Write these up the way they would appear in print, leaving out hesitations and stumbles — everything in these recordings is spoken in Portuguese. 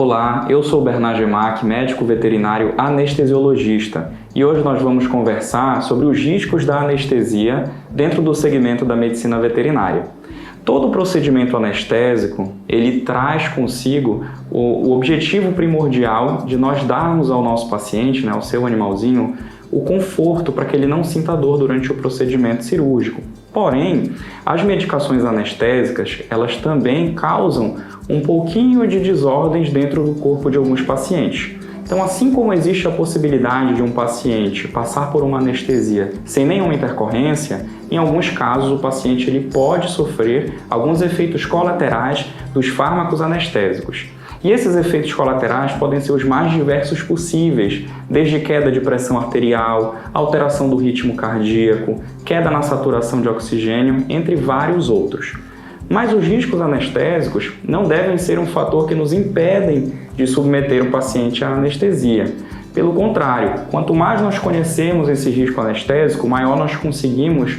Olá, eu sou Bernard Gemac, médico veterinário anestesiologista, e hoje nós vamos conversar sobre os riscos da anestesia dentro do segmento da medicina veterinária. Todo procedimento anestésico, ele traz consigo o objetivo primordial de nós darmos ao nosso paciente, ao seu animalzinho, o conforto para que ele não sinta dor durante o procedimento cirúrgico. Porém, as medicações anestésicas, elas também causam um pouquinho de desordens dentro do corpo de alguns pacientes. Então, assim como existe a possibilidade de um paciente passar por uma anestesia sem nenhuma intercorrência, em alguns casos o paciente ele pode sofrer alguns efeitos colaterais dos fármacos anestésicos. E esses efeitos colaterais podem ser os mais diversos possíveis, desde queda de pressão arterial, alteração do ritmo cardíaco, queda na saturação de oxigênio, entre vários outros. Mas os riscos anestésicos não devem ser um fator que nos impedem de submeter o paciente à anestesia. Pelo contrário, quanto mais nós conhecemos esse risco anestésico, maior nós conseguimos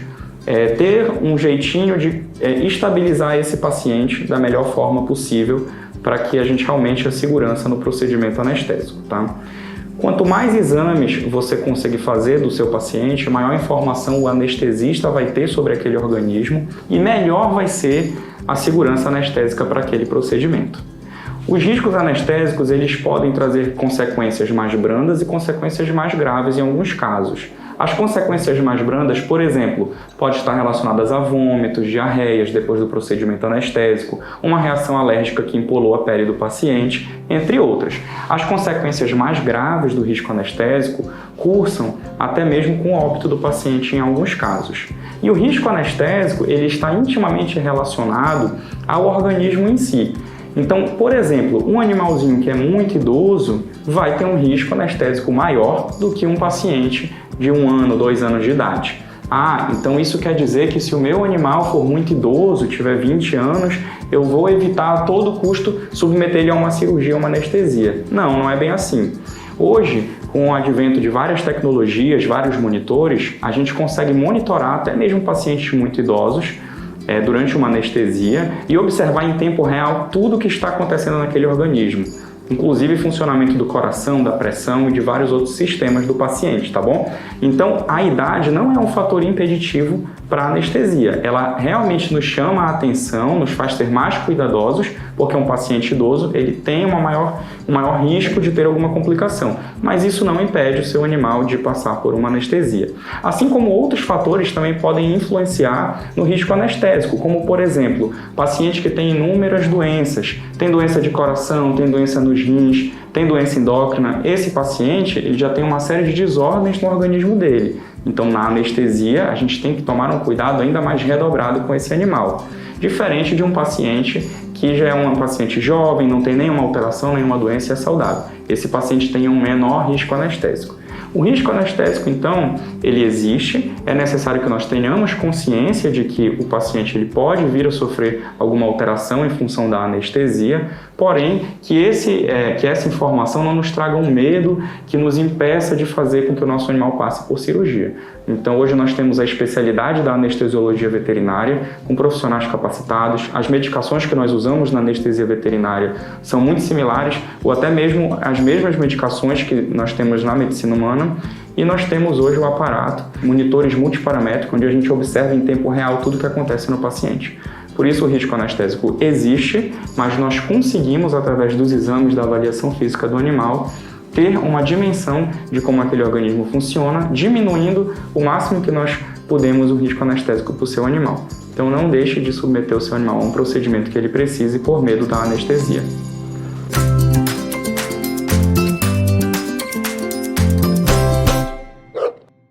ter um jeitinho de estabilizar esse paciente da melhor forma possível para que a gente aumente a segurança no procedimento anestésico, tá? Quanto mais exames você conseguir fazer do seu paciente, maior informação o anestesista vai ter sobre aquele organismo e melhor vai ser a segurança anestésica para aquele procedimento. Os riscos anestésicos, eles podem trazer consequências mais brandas e consequências mais graves em alguns casos. As consequências mais brandas, por exemplo, podem estar relacionadas a vômitos, diarreias depois do procedimento anestésico, uma reação alérgica que empolou a pele do paciente, entre outras. As consequências mais graves do risco anestésico cursam até mesmo com o óbito do paciente em alguns casos. E o risco anestésico, ele está intimamente relacionado ao organismo em si. Então, por exemplo, um animalzinho que é muito idoso vai ter um risco anestésico maior do que um paciente de 1 ano, 2 anos de idade. Então isso quer dizer que se o meu animal for muito idoso, tiver 20 anos, eu vou evitar a todo custo submeter ele a uma cirurgia, a uma anestesia. Não é bem assim. Hoje, com o advento de várias tecnologias, vários monitores, a gente consegue monitorar até mesmo pacientes muito idosos durante uma anestesia e observar em tempo real tudo o que está acontecendo naquele organismo, inclusive funcionamento do coração, da pressão e de vários outros sistemas do paciente, tá bom? Então, a idade não é um fator impeditivo para a anestesia. Ela realmente nos chama a atenção, nos faz ser mais cuidadosos, porque um paciente idoso ele tem um maior risco de ter alguma complicação, mas isso não impede o seu animal de passar por uma anestesia. Assim como outros fatores também podem influenciar no risco anestésico, como, por exemplo, paciente que tem inúmeras doenças, tem doença de coração, tem doença nos rins, tem doença endócrina. Esse paciente ele já tem uma série de desordens no organismo dele. Então, na anestesia, a gente tem que tomar um cuidado ainda mais redobrado com esse animal. Diferente de um paciente que já é um paciente jovem, não tem nenhuma alteração, nenhuma doença e é saudável. Esse paciente tem um menor risco anestésico. O risco anestésico, então, ele existe, é necessário que nós tenhamos consciência de que o paciente ele pode vir a sofrer alguma alteração em função da anestesia, porém, que essa informação não nos traga um medo que nos impeça de fazer com que o nosso animal passe por cirurgia. Então, hoje nós temos a especialidade da anestesiologia veterinária, com profissionais capacitados. As medicações que nós usamos na anestesia veterinária são muito similares, ou até mesmo as mesmas medicações que nós temos na medicina humana. E nós temos hoje o aparato, monitores multiparamétricos, onde a gente observa em tempo real tudo o que acontece no paciente. Por isso o risco anestésico existe, mas nós conseguimos, através dos exames da avaliação física do animal, ter uma dimensão de como aquele organismo funciona, diminuindo o máximo que nós podemos o risco anestésico para o seu animal. Então não deixe de submeter o seu animal a um procedimento que ele precise por medo da anestesia.